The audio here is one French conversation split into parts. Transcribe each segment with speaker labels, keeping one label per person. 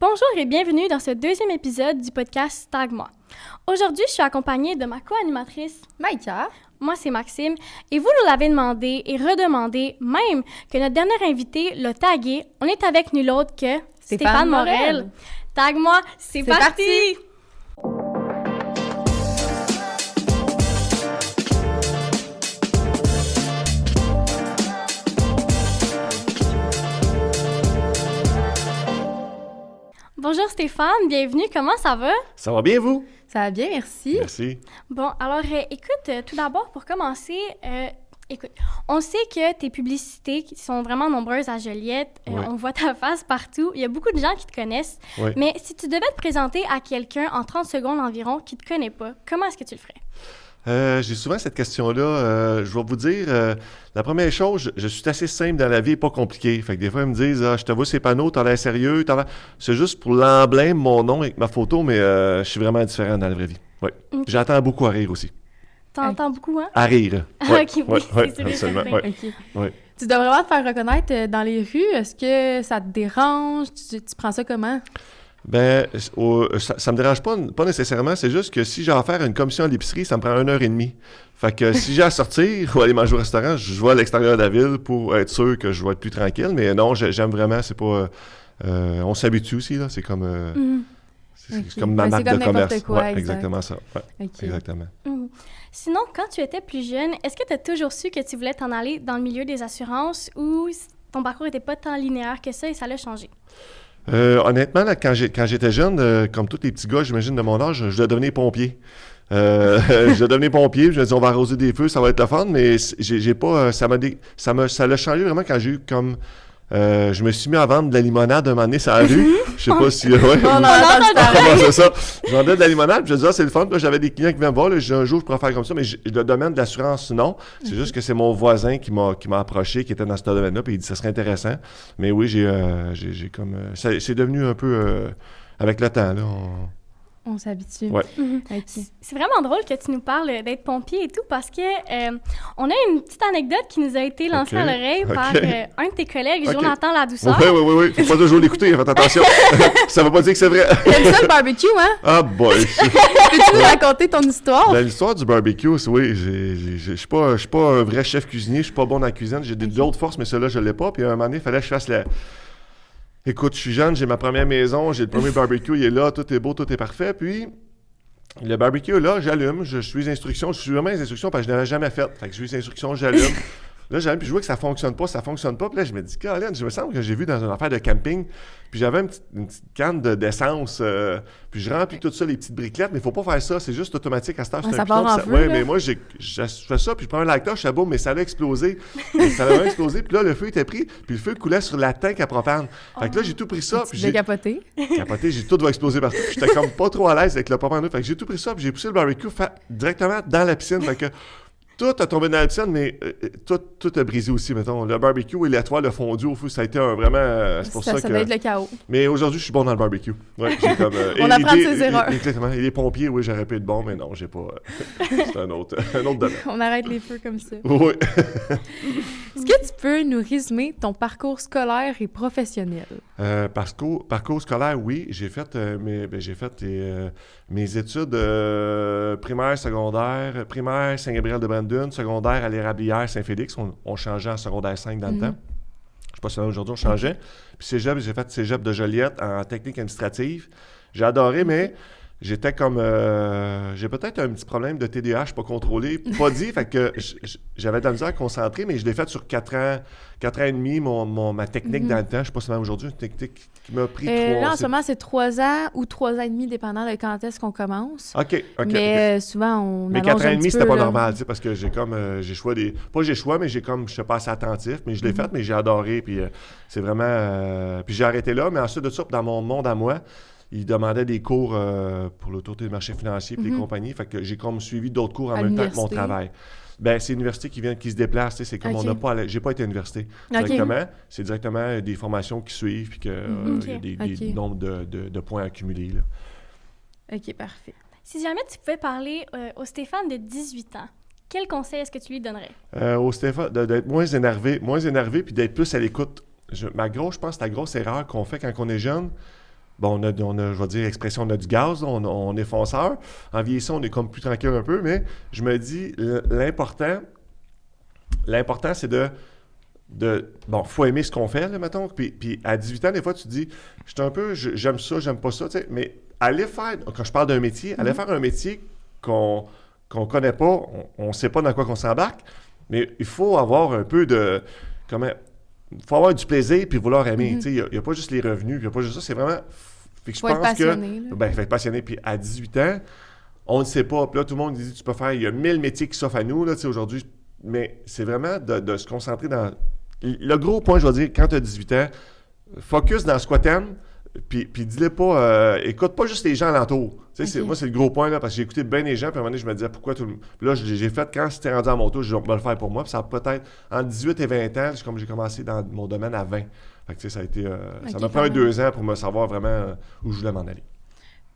Speaker 1: Bonjour et bienvenue dans ce deuxième épisode du podcast Tag-moi. Aujourd'hui, je suis accompagnée de ma co-animatrice
Speaker 2: Maïka.
Speaker 1: Moi, c'est Maxime. Et vous nous l'avez demandé et redemandé, même que notre dernier invité l'a tagué. On est avec nul autre que Stéphane Morel. Tag-moi, c'est parti! Bonjour Stéphane, bienvenue. Comment ça va?
Speaker 3: Ça va bien, vous?
Speaker 2: Ça va bien, merci.
Speaker 3: Merci.
Speaker 1: Bon, alors, écoute, tout d'abord, pour commencer, écoute, on sait que tes publicités qui sont vraiment nombreuses à Joliette,
Speaker 3: Oui.
Speaker 1: on voit ta face partout, il y a beaucoup de gens qui te connaissent,
Speaker 3: Oui.
Speaker 1: mais si tu devais te présenter à quelqu'un en 30 secondes environ qui te connaît pas, comment est-ce que tu le ferais?
Speaker 3: J'ai souvent cette question-là. Je vais vous dire, la première chose, je suis assez simple dans la vie et pas compliqué. Fait que des fois, ils me disent, je te vois ces panneaux, t'as l'air sérieux, c'est juste pour l'emblème, mon nom avec ma photo, mais je suis vraiment différent dans la vraie vie. Oui.
Speaker 1: Ok.
Speaker 3: J'attends beaucoup à rire aussi.
Speaker 1: T'entends beaucoup, hein?
Speaker 3: À rire.
Speaker 1: Ah, ok, oui, c'est sûr et
Speaker 3: absolument.
Speaker 1: certain.
Speaker 3: Ouais.
Speaker 2: OK.
Speaker 3: Oui.
Speaker 2: Tu dois vraiment te faire reconnaître dans les rues. Est-ce que ça te dérange? Tu prends ça comment?
Speaker 3: Ben, ça me dérange pas nécessairement. C'est juste que si j'ai à faire une commission à l'épicerie, ça me prend 1h30. Fait que si j'ai à sortir ou aller manger au restaurant, je vais à l'extérieur de la ville pour être sûr que je vais être plus tranquille. Mais non, j'aime vraiment. C'est pas. On s'habitue aussi, là. C'est comme. C'est
Speaker 2: Ok.
Speaker 3: comme ma
Speaker 2: Ouais,
Speaker 3: marque
Speaker 2: c'est comme
Speaker 3: de commerce.
Speaker 2: n'importe quoi,
Speaker 3: Ouais,
Speaker 2: exact.
Speaker 3: exactement ça. Ouais,
Speaker 2: OK.
Speaker 3: exactement.
Speaker 1: Mhm. Sinon, quand tu étais plus jeune, est-ce que tu as toujours su que tu voulais t'en aller dans le milieu des assurances ou ton parcours n'était pas tant linéaire que ça et ça l'a changé?
Speaker 3: Honnêtement, là, quand j'étais jeune, comme tous les petits gars, j'imagine, de mon âge, je devais devenir pompier. Je devais devenir pompier, puis je me dis, on va arroser des feux, ça va être le fun, mais j'ai pas... Ça l'a changé vraiment quand j'ai eu comme... je me suis mis à vendre de la limonade un moment donné sur la rue. Je sais pas si... Ouais,
Speaker 2: On en a entendu parler.
Speaker 3: comment c'est ça? Je vendais de la limonade, puis je disais, c'est le fun. Puis là, j'avais des clients qui venaient me voir. Là, je disais, un jour, je pourrais faire comme ça, mais le domaine de l'assurance, non. C'est juste que c'est mon voisin qui m'a approché, qui était dans ce domaine-là, puis il dit, ça serait intéressant. Mais oui, j'ai comme... c'est devenu un peu... avec le temps, là.
Speaker 2: On s'habitue.
Speaker 3: Ouais.
Speaker 1: Mhm.
Speaker 2: OK.
Speaker 1: C'est vraiment drôle que tu nous parles d'être pompier et tout parce que on a une petite anecdote qui nous a été lancée
Speaker 3: Ok,
Speaker 1: à l'oreille par
Speaker 3: ok.
Speaker 1: Un de tes collègues,
Speaker 3: Ok.
Speaker 1: Jonathan Ladouceur.
Speaker 3: Oui. Faut pas toujours l'écouter, faites attention. Ça veut pas dire que c'est vrai.
Speaker 2: T'aimes ça le barbecue, hein?
Speaker 3: Ah, boy.
Speaker 2: Peux-tu nous raconter ton histoire?
Speaker 3: Ben, l'histoire du barbecue, oui, je suis pas un vrai chef cuisinier, je suis pas bon dans la cuisine, j'ai d'autres forces, mais celle-là, je l'ai pas. Puis à un moment donné, il fallait que je fasse la... Écoute, je suis jeune, j'ai ma première maison, j'ai le premier barbecue, il est là, tout est beau, tout est parfait. Puis le barbecue, là, j'allume, je suis les instructions, je suis vraiment les instructions parce que je n'avais jamais fait. Fait que je suis les instructions, j'allume. Là, j'allume, puis je vois que ça fonctionne pas. Puis là, je me dis, Colin, je me semble que j'ai vu dans une affaire de camping, puis j'avais une petite canne d'essence, puis je remplis tout ça, les petites briquettes, mais il faut pas faire ça, c'est juste automatique à cette heure.
Speaker 2: Ouais,
Speaker 3: c'est
Speaker 2: ça
Speaker 3: un
Speaker 2: part
Speaker 3: piton,
Speaker 2: en
Speaker 3: puis
Speaker 2: feu,
Speaker 3: ouais,
Speaker 2: là.
Speaker 3: mais moi, je fais ça, puis je prends un lighter, je suis boum, mais ça a explosé. Et ça a vraiment explosé, puis là, le feu était pris, puis le feu coulait sur la tank à propane. Fait que là, j'ai tout pris ça,
Speaker 2: Tu
Speaker 3: puis
Speaker 2: l'as capoté?
Speaker 3: capoté, tout va exploser partout. Puis j'étais comme pas trop à l'aise avec le propane. Fait que j'ai tout pris ça, puis j'ai poussé le barbecue directement dans la piscine. Fait que tout a tombé dans la piscine, mais tout a brisé aussi, mettons. Le barbecue et la toile a fondu au feu. Ça a été vraiment... c'est pour ça
Speaker 2: Ça
Speaker 3: que...
Speaker 2: va être le chaos.
Speaker 3: Mais aujourd'hui, je suis bon dans le barbecue. Ouais, j'ai comme,
Speaker 2: On apprend de ses erreurs.
Speaker 3: Exactement. Et les pompiers, oui, j'aurais pu être bon, mais non, j'ai pas... c'est un autre domaine.
Speaker 2: On arrête les feux comme ça.
Speaker 3: Oui.
Speaker 2: Est-ce que tu peux nous résumer ton parcours scolaire et professionnel?
Speaker 3: Parcours scolaire, oui. J'ai fait, mes études primaires, secondaires, primaire Saint-Gabriel-de-Brandon, secondaire à l'Érablière Saint-Félix. On changeait en secondaire 5 dans le temps. Je sais pas si aujourd'hui on changeait. Puis cégep, j'ai fait cégep de Joliette en technique administrative. J'ai adoré, mais j'étais comme... j'ai peut-être un petit problème de TDAH pas contrôlé, pas dit, fait que j'avais de la misère à concentrer, mais je l'ai fait sur 4 ans et demi, ma technique dans le temps. Je sais pas si même aujourd'hui, une technique qui m'a pris 3
Speaker 2: Là, en ce moment, c'est 3 ans ou 3 ans et demi, dépendant de quand est-ce qu'on commence.
Speaker 3: OK.
Speaker 2: Mais souvent, on
Speaker 3: Mais
Speaker 2: allonge
Speaker 3: 4 ans
Speaker 2: un
Speaker 3: et demi,
Speaker 2: petit
Speaker 3: c'était
Speaker 2: peu,
Speaker 3: pas
Speaker 2: là.
Speaker 3: normal, tu sais, parce que j'ai comme, j'ai choix des... Pas j'ai choix, mais je suis pas assez attentif, mais je l'ai fait, mais j'ai adoré, puis c'est vraiment... puis j'ai arrêté là, mais ensuite de ça, dans mon monde à moi, ils demandaient des cours pour l'autorité des marchés financiers puis les compagnies, fait que j'ai comme suivi d'autres cours en
Speaker 2: À
Speaker 3: même temps que mon
Speaker 2: l'université.
Speaker 3: travail. Ben, c'est l'université qui se déplace, tu sais, c'est comme
Speaker 2: Ok.
Speaker 3: on n'a pas... J'ai pas été à l'université directement, c'est directement des formations qui suivent, puis qu'il y a des
Speaker 2: Ok.
Speaker 3: nombres de points accumulés, là.
Speaker 2: OK, parfait.
Speaker 1: Si jamais tu pouvais parler au Stéphane de 18 ans, quel conseil est-ce que tu lui donnerais?
Speaker 3: Au Stéphane, d'être moins énervé puis d'être plus à l'écoute. Je pense que la grosse erreur qu'on fait quand on est jeune, bon, je vais dire, expression, on a du gaz, on est fonceur. En vieillissant, on est comme plus tranquille un peu, mais je me dis, l'important, c'est bon, faut aimer ce qu'on fait, là, mettons. Puis à 18 ans, des fois, tu te dis, j'aime ça, j'aime pas ça, tu sais. Mais aller faire, quand je parle d'un métier, aller faire un métier qu'on connaît pas, on sait pas dans quoi qu'on s'embarque, mais il faut avoir un peu de, il faut avoir du plaisir puis vouloir aimer. Tu sais, il n'y a pas juste les revenus, il n'y a pas juste ça, c'est vraiment... Fait que je pense
Speaker 2: être passionné.
Speaker 3: faut être passionné. Puis à 18 ans, on ne sait pas. Puis là, tout le monde dit, il y a 1000 métiers qui s'offrent à nous, là, tu sais, aujourd'hui. Mais c'est vraiment de se concentrer dans... Le gros point, je vais dire, quand tu as 18 ans, focus dans ce que t'aimes, puis dis-le pas... écoute pas juste les gens alentour. Tu sais, moi, c'est le gros point, là, parce que j'ai écouté bien les gens, puis à un moment donné, je me disais, pourquoi tout le monde... Puis là, j'ai fait, quand c'était rendu à mon tour, je vais le faire pour moi, puis ça a peut-être... Entre 18 et 20 ans, j'ai commencé dans mon domaine à 20. Fait que, tu sais, ça a été... ça m'a pris 2 ans pour me savoir vraiment où je voulais m'en aller.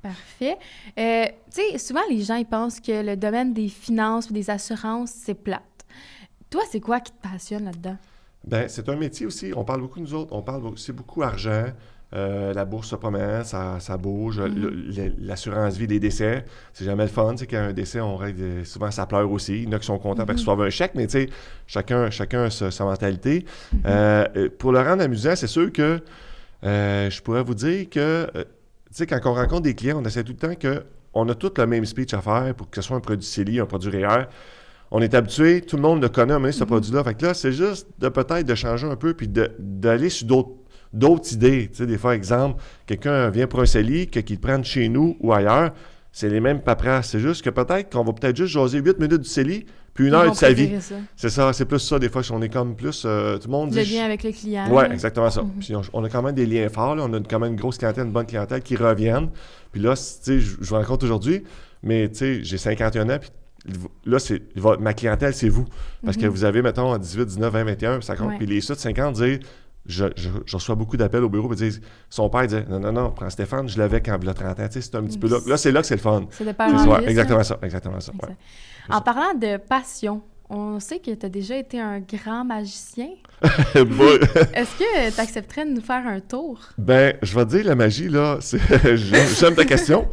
Speaker 2: Parfait. Tu sais, souvent, les gens, ils pensent que le domaine des finances ou des assurances, c'est plate. Toi, c'est quoi qui te passionne là-dedans?
Speaker 3: Bien, c'est un métier aussi. On parle beaucoup, nous autres, c'est beaucoup argent. La bourse se promène, ça bouge. L'assurance vie, les décès, c'est jamais le fun. Tu sais, quand il y a un décès, on règle souvent ça pleure aussi. Il y en a qui sont contents parce qu'ils reçoivent un chèque, mais tu sais, chacun a sa mentalité. Pour le rendre amusant, c'est sûr que je pourrais vous dire que, tu sais, quand on rencontre des clients, on essaie tout le temps qu'on a tous le même speech à faire pour que ce soit un produit CELI, un produit REER. On est habitué, tout le monde le connaît, mais ce produit-là. Fait que là, c'est juste peut-être de changer un peu puis d'aller sur d'autres idées. Tu sais, des fois, exemple, quelqu'un vient pour un CELI, qu'il le prenne chez nous ou ailleurs, c'est les mêmes paperasses. C'est juste que peut-être qu'on va peut-être juste jaser 8 minutes du CELI puis 1 heure de sa vie. Ça. C'est ça, c'est plus ça. Des fois, on est comme plus... tout le monde dit...
Speaker 2: Le lien avec le client.
Speaker 3: Oui, exactement ça. Puis on a quand même des liens forts. Là. On a quand même une grosse clientèle, une bonne clientèle qui reviennent. Puis là, tu sais, je vous rencontre aujourd'hui, mais tu sais, j'ai 51 ans, puis là, ma clientèle, c'est vous. Parce que vous avez, mettons, 18, 19, 20, 21, 50, puis les sous de 50 disent... Je reçois beaucoup d'appels au bureau et disent, son père disait non, prends Stéphane, je l'avais quand il a 30 ans. Tu sais, c'est un petit peu là. Là, c'est là que c'est le fun.
Speaker 2: C'est de parler.
Speaker 3: Exactement ça. Ouais.
Speaker 2: En parlant de passion, on sait que tu as déjà été un grand magicien. Est-ce que tu accepterais de nous faire un tour? Ben,
Speaker 3: je vais te dire, la magie, là, j'aime ta question.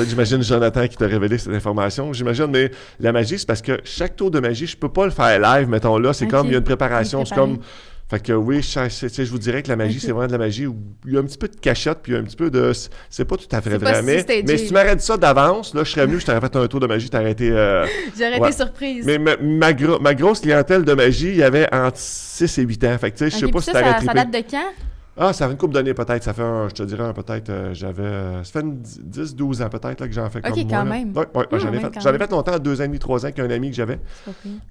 Speaker 3: J'imagine Jonathan qui t'a révélé cette information. J'imagine, mais la magie, c'est parce que chaque tour de magie, je peux pas le faire live, mettons là. C'est comme, il y a une préparation. C'est comme... Fait que oui, je vous dirais que la magie, c'est vraiment de la magie où il y a un petit peu de cachette, puis un petit peu de... C'est pas tout à fait vrai, mais si tu m'aurais dit ça d'avance, là, je serais venu, je t'aurais fait un tour de magie, t'aurais été...
Speaker 2: J'aurais été surprise.
Speaker 3: Mais ma grosse clientèle de magie, il y avait entre 6 et 8 ans. Fait que tu sais, je sais pas si t'aurais trippé.
Speaker 2: Ça date de quand?
Speaker 3: Ah, ça fait une couple d'années peut-être. Ça fait, je te dirais, peut-être, ça fait 10-12 ans peut-être là, que j'en fais comme moi.
Speaker 2: OK, quand même.
Speaker 3: Oui, j'en ai fait longtemps, 2 ans et demi, 3 ans, avec un ami que j'avais.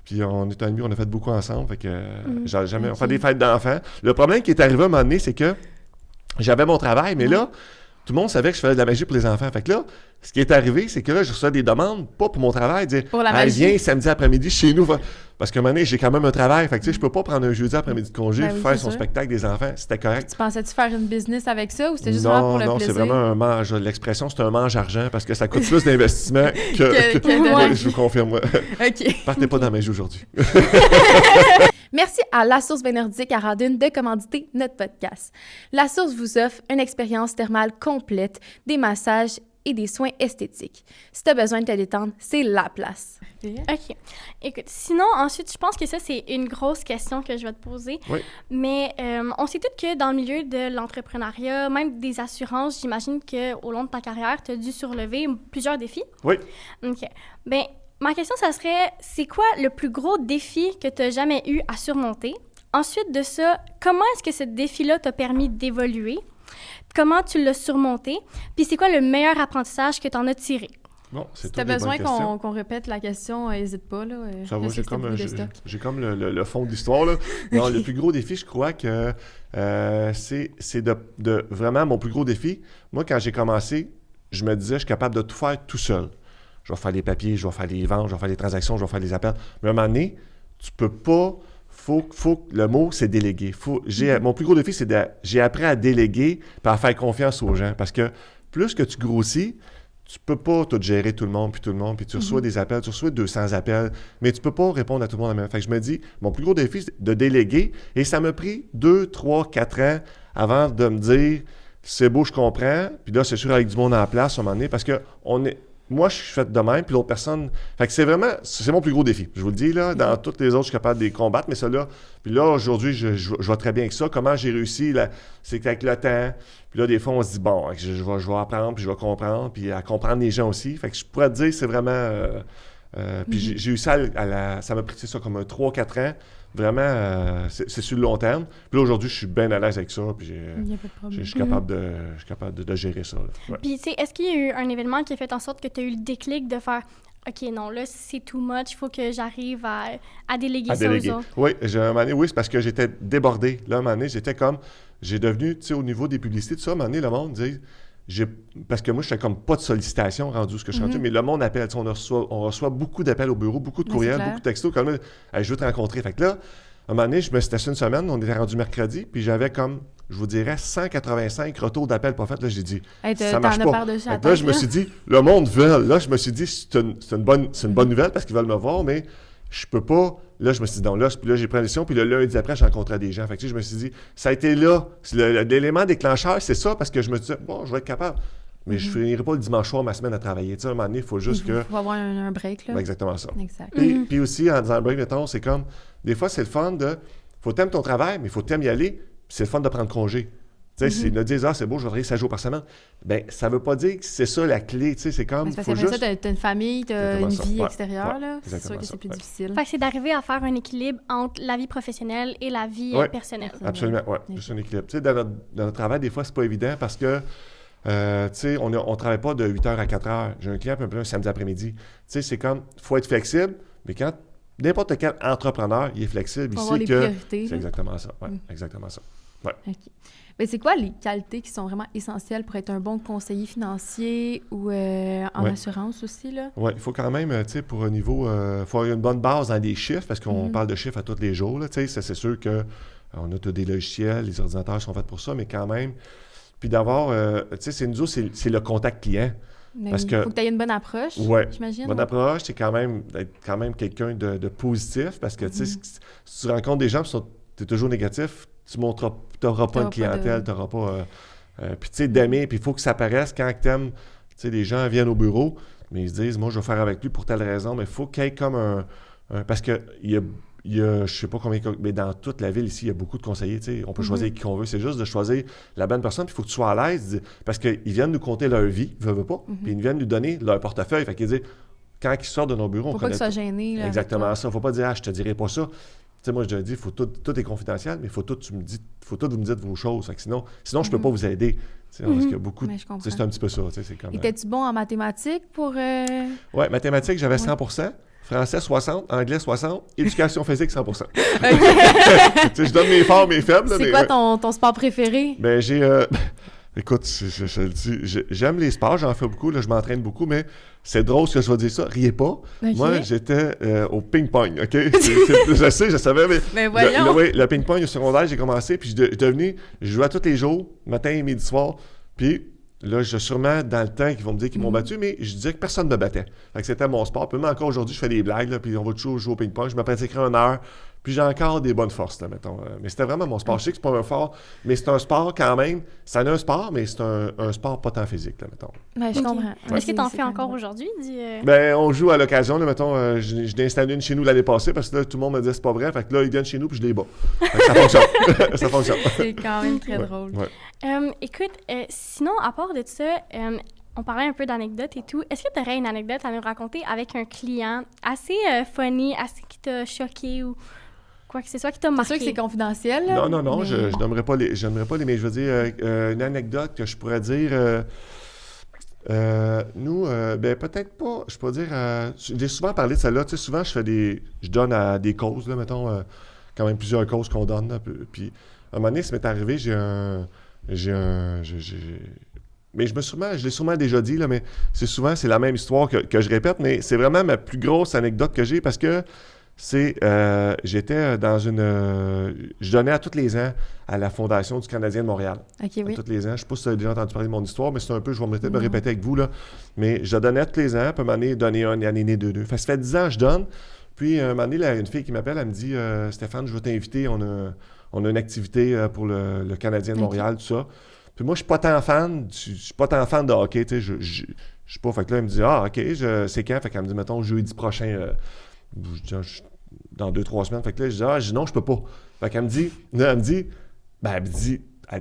Speaker 3: Puis on est amis, on a fait beaucoup ensemble. Fait que on fait des fêtes d'enfants. Le problème qui est arrivé à un moment donné, c'est que j'avais mon travail, mais là, tout le monde savait que je faisais de la magie pour les enfants. Fait que là, ce qui est arrivé, c'est que là, je reçois des demandes, pas pour mon travail, dire
Speaker 2: pour la magie.
Speaker 3: Viens samedi après-midi chez nous. Parce qu'à un moment donné, j'ai quand même un travail. Fait que tu sais, je peux pas prendre un jeudi après-midi de congé pour faire son spectacle des enfants. C'était correct.
Speaker 2: Tu pensais-tu faire une business avec ça ou c'était juste vraiment pour le plaisir?
Speaker 3: Non, c'est vraiment un mange. L'expression, c'est un mange-argent parce que ça coûte plus d'investissement que je vous confirme.
Speaker 2: OK.
Speaker 3: Partez pas dans la magie aujourd'hui.
Speaker 2: Merci à La Source Nordique à Radun de commanditer notre podcast. La Source vous offre une expérience thermale complète, des massages et des soins esthétiques. Si tu as besoin de te détendre, c'est la place.
Speaker 1: OK. Écoute, sinon, ensuite, je pense que ça, c'est une grosse question que je vais te poser.
Speaker 3: Oui.
Speaker 1: Mais on sait tous que dans le milieu de l'entrepreneuriat, même des assurances, j'imagine qu'au long de ta carrière, tu as dû surlever plusieurs défis.
Speaker 3: Oui.
Speaker 1: OK. Bien, ma question, ça serait, c'est quoi le plus gros défi que tu as jamais eu à surmonter? Ensuite de ça, comment est-ce que ce défi-là t'a permis d'évoluer? Comment tu l'as surmonté? Puis c'est quoi le meilleur apprentissage que tu en as tiré?
Speaker 3: Bon, c'est
Speaker 2: si tu as besoin qu'on répète la question, n'hésite pas. Là,
Speaker 3: ça va, j'ai comme le fond de l'histoire. Là. Non, le plus gros défi, je crois que c'est de vraiment mon plus gros défi. Moi, quand j'ai commencé, je me disais, je suis capable de tout faire tout seul. Je vais faire les papiers, je vais faire les ventes, je vais faire les transactions, je vais faire les appels. Mais à un moment donné, tu peux pas... le mot, c'est déléguer. Mon plus gros défi, c'est j'ai appris à déléguer et à faire confiance aux gens. Parce que plus que tu grossis, tu peux pas tout gérer tout le monde, puis tu reçois des appels, tu reçois 200 appels, mais tu peux pas répondre à tout le monde en même temps. Fait que je me dis, mon plus gros défi, c'est de déléguer. Et ça m'a pris 2, 3, 4 ans avant de me dire... c'est beau, je comprends. Puis là, c'est sûr, avec du monde en place, à un moment donné, parce que moi, je suis fait de même, puis l'autre personne... Fait que c'est mon plus gros défi. Je vous le dis, là, dans toutes les autres, je suis capable de les combattre, mais ça-là... Puis là, aujourd'hui, je vais très bien avec ça. Comment j'ai réussi, là, c'est qu'avec le temps... Puis là, des fois, on se dit, bon, je vais apprendre, puis je vais comprendre, puis à comprendre les gens aussi. Fait que je pourrais te dire, c'est vraiment... puis j'ai eu ça ça m'a pris ça comme 3-4 ans. Vraiment, c'est sur le long terme. Puis là, aujourd'hui, je suis bien à l'aise avec ça. Puis je suis capable de gérer ça. Là. Ouais.
Speaker 1: Puis, tu sais, est-ce qu'il y a eu un événement qui a fait en sorte que tu as eu le déclic de faire OK, non, là, c'est too much, il faut que j'arrive à déléguer ça aux autres?
Speaker 3: Oui, un moment donné, oui, c'est parce que j'étais débordé. Là, un moment donné, j'ai devenu, tu sais, au niveau des publicités, tout ça, à un moment donné, le monde dit... Parce que moi, je fais comme pas de sollicitation rendu ce que je suis rendu, mais le monde appelle. On reçoit beaucoup d'appels au bureau, beaucoup de courriels, beaucoup de textos. Comme hey, je veux te rencontrer. Fait que là, à un moment donné, je me suis assis une semaine, on était rendu mercredi, puis j'avais comme, je vous dirais, 185 retours d'appels pas faits. Là, j'ai dit, ça marche pas. Là, je me suis dit, le monde veut. Là, je me suis dit, c'est une bonne nouvelle parce qu'ils veulent me voir, mais je peux pas. Là, je me suis dit, non, là, puis là, j'ai pris la décision, puis le lundi après, j'ai rencontré des gens. Fait que, je me suis dit, ça a été là. L'élément déclencheur, c'est ça, parce que je me disais, bon, je vais être capable. Mais je ne finirai pas le dimanche soir ma semaine à travailler. Tu sais, à un moment donné, il faut juste que.
Speaker 2: Il faut avoir un break, là.
Speaker 3: Ben, exactement ça.
Speaker 2: Exact.
Speaker 3: Puis aussi, en disant un break, mettons, c'est comme, des fois, c'est le fun faut t'aimer ton travail, mais il faut t'aimer y aller, puis c'est le fun de prendre congé. Tu sais, s'ils me disent, c'est beau, je vais travailler 7 jours par semaine. Bien, ça ne veut pas dire que c'est ça la clé. Tu sais, c'est comme.
Speaker 2: Parce que
Speaker 3: juste...
Speaker 2: ça, tu as une famille, tu as une vie extérieure, là.
Speaker 3: C'est
Speaker 2: sûr que c'est plus difficile.
Speaker 1: Fait que c'est d'arriver à faire un équilibre entre la vie professionnelle et la vie personnelle.
Speaker 3: Absolument, oui. Juste un équilibre. Tu sais, dans notre travail, des fois, c'est pas évident parce que, tu sais, on ne travaille pas de 8h à 4h. J'ai un client un samedi après-midi. Tu sais, c'est comme, il faut être flexible, mais quand n'importe quel entrepreneur, il est flexible, il sait que... C'est exactement ça, exactement ça. Ouais.
Speaker 2: OK. Mais c'est quoi les qualités qui sont vraiment essentielles pour être un bon conseiller financier ou en assurance aussi, là?
Speaker 3: Oui, il faut quand même, tu sais, pour un niveau... il faut avoir une bonne base dans les chiffres, parce qu'on parle de chiffres à tous les jours, là, tu sais, ça, c'est sûr qu'on a tous des logiciels, les ordinateurs sont faits pour ça, mais quand même... Puis d'avoir, tu sais, c'est le contact client.
Speaker 2: Il faut que tu aies une bonne approche, j'imagine.
Speaker 3: Bonne approche, c'est quand même quelqu'un de positif, parce que, tu sais, si tu rencontres des gens qui tu es toujours négatif, tu n'auras pas une clientèle, tu n'auras pas... puis tu sais, d'aimer, puis il faut que ça paraisse quand tu aimes... Tu sais, les gens viennent au bureau, mais ils se disent, moi, je vais faire avec lui pour telle raison, mais il faut qu'il y ait comme un parce qu'il y a, je ne sais pas combien... Mais dans toute la ville, ici, il y a beaucoup de conseillers, tu sais. On peut choisir qui on veut. C'est juste de choisir la bonne personne, puis il faut que tu sois à l'aise, parce qu'ils viennent nous conter leur vie, veulent pas, puis ils viennent nous donner leur portefeuille. Fait qu'ils disent, quand ils sortent de nos bureaux, on connaît...
Speaker 2: Faut pas qu'ils soient gênés, là.
Speaker 3: Exactement ça. Il ne faut pas dire, je te dirai pas ça. Tu sais, moi, je te dis, tout est confidentiel, mais il faut tout vous me dites vos choses. Fait que sinon je ne peux pas vous aider. Parce qu'il y a beaucoup c'est un petit peu ça.
Speaker 2: Étais-tu bon en mathématiques pour...
Speaker 3: Oui, mathématiques, j'avais 100%. Français, 60. Anglais, 60. Éducation physique, 100%. Je donne mes forts, mes faibles.
Speaker 2: C'est quoi ton sport préféré?
Speaker 3: Ben, j'ai... Écoute, je le dis, j'aime les sports, j'en fais beaucoup, là, je m'entraîne beaucoup, mais c'est drôle ce que je vais dire ça, riez pas. Okay. Moi, j'étais au ping-pong, OK? Je sais, je savais, mais
Speaker 2: voyons.
Speaker 3: Le ping-pong au secondaire, j'ai commencé, puis je jouais tous les jours, matin et midi soir, puis là, j'ai sûrement dans le temps qu'ils vont me dire qu'ils m'ont battu, mais je disais que personne ne me battait. Fait que c'était mon sport. Puis même encore aujourd'hui, je fais des blagues, là, puis on va toujours jouer au ping-pong, je me pratiquerai 1 heure. Puis j'ai encore des bonnes forces, là, mettons. Mais c'était vraiment mon sport. Je sais que c'est pas un fort, mais c'est un sport quand même. Ça en a un sport, mais c'est un sport pas tant physique, là, mettons.
Speaker 2: Ben, je comprends.
Speaker 1: Est-ce que tu en fais encore aujourd'hui?
Speaker 3: Ben, on joue à l'occasion, là, mettons. Je l'ai installé une chez nous l'année passée parce que là, tout le monde me dit c'est pas vrai. Fait que là, ils viennent chez nous puis je les bats. Ça fonctionne. Ça fonctionne.
Speaker 2: C'est quand même très drôle.
Speaker 3: Ouais.
Speaker 1: Écoute, sinon, à part de ça, on parlait un peu d'anecdotes et tout. Est-ce que tu aurais une anecdote à nous raconter avec un client assez funny, assez qui t'a choqué ou quoi que ce soit qui t'a marqué?
Speaker 2: C'est sûr que c'est confidentiel. Là,
Speaker 3: non, mais... je n'aimerais pas les, mais je veux dire, une anecdote que je pourrais dire... nous, ben peut-être pas, je peux dire... j'ai souvent parlé de ça là. Tu sais, souvent, je donne à des causes, là, mettons, quand même plusieurs causes qu'on donne. Là, puis, à un moment donné, ça m'est arrivé, mais je l'ai sûrement déjà dit, là, mais c'est la même histoire que je répète, mais c'est vraiment ma plus grosse anecdote que j'ai parce que j'étais dans je donnais à tous les ans à la Fondation du Canadien de Montréal.
Speaker 2: OK, oui.
Speaker 3: Tous les ans. Je ne sais pas si tu as déjà entendu parler de mon histoire, mais c'est un peu, je vais peut-être me répéter avec vous, là. Mais je donnais tous les ans, puis un moment donné, donner un, année né, deux. Ça fait 10 ans que je donne. Puis un moment donné, une fille qui m'appelle, elle me dit Stéphane, je veux t'inviter, on a une activité pour le Canadien de Montréal, tout ça. Puis moi, je suis pas tant fan, je suis pas tant fan de hockey, tu sais, je suis pas. Fait que là, elle me dit, ah, OK, c'est quand? Fait qu'elle me dit, mettons, jeudi prochain, dans 2-3 semaines. Fait que là, je dis, non, je peux pas. Fait qu'elle me dit,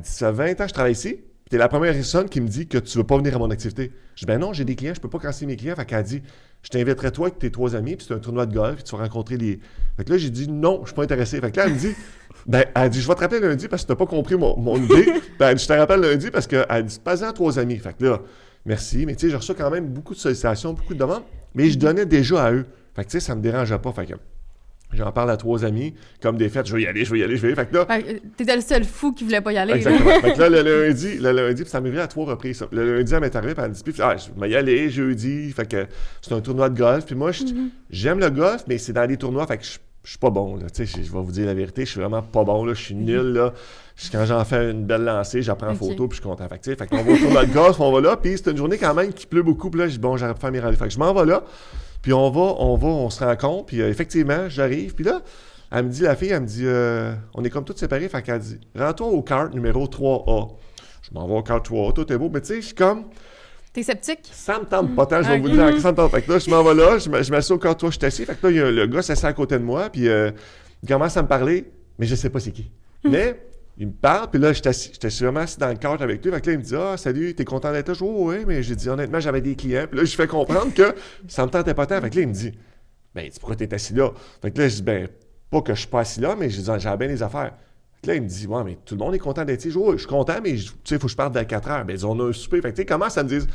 Speaker 3: ça fait 20 ans que je travaille ici, puis t'es la première personne qui me dit que tu veux pas venir à mon activité. Je dis, ben non, j'ai des clients, je peux pas canceller mes clients. Fait qu'elle dit, je t'inviterai toi avec tes 3 amis, puis c'est un tournoi de golf, puis tu vas rencontrer les. Fait que là, j'ai dit, non, je suis pas intéressé. Fait que là, elle me dit, elle dit, je vais te rappeler lundi parce que t'as pas compris mon idée. Elle dit, je te rappelle lundi parce qu'elle dit, pas-en 3 amis. Fait que là, merci. Mais tu sais, j'ai reçu quand même beaucoup de sollicitations, beaucoup de demandes, mais je donnais déjà à eux. Fait que tu sais, ça me dérangeait pas. Fait que j'en parle à 3 amis, comme des fêtes, je vais y aller. Fait que là.
Speaker 2: T'étais le seul fou qui voulait pas y aller.
Speaker 3: Exactement. Fait que là, le lundi, puis ça m'est arrivé à 3 reprises. Ça. Le lundi, elle m'est arrivée, puis elle me dit, je vais y aller jeudi. Fait que c'est un tournoi de golf. Puis moi, j'aime le golf, mais c'est dans les tournois, fait que je suis pas bon, là. Tu sais, je vais vous dire la vérité, je suis vraiment pas bon, là. Je suis nul, là. Quand j'en fais une belle lancée, j'apprends en photo, puis je suis content. Fait qu'on va au tournoi de golf, on va là, puis c'est une journée quand même qui pleut beaucoup, puis là, je dis, bon, j'arrive à faire mes rallyes. Fait que je m'en vais là, puis on se rencontre, puis effectivement, j'arrive, puis là, elle me dit, on est comme tous séparés, fait qu'elle dit, rends-toi au kart numéro 3A. Je m'en vais au kart 3A, tout est beau, mais tu sais, je suis comme.
Speaker 2: T'es sceptique?
Speaker 3: Ça me tente pas tant, je vais vous dire, ça me tente. Fait que là, je m'en vais là, je m'assieds au kart 3, je suis assis, fait que là, il y a le gars s'assied à côté de moi, puis il commence à me parler, mais je sais pas c'est qui. Mais il me parle, puis là, j'étais vraiment assis dans le kart avec lui, fait que là, il me dit, ah, salut, t'es content d'être là? Je dis, oh, oui, mais j'ai dit, honnêtement, j'avais des clients, puis là, je fais comprendre que ça me tentait pas tant. Fait que là, il me dit, ben, pourquoi t'es assis là? Fait que là, je dis, ben, pas que je suis pas assis là, mais je dis, j'avais bien des affaires. Fait que là, il me dit, ouais, mais tout le monde est content d'être ici. Je dis, oh, je suis content, mais tu sais, il faut que je parte vers 4 heures. Ben, on a un souper. Fait que tu sais, comment ça me dit?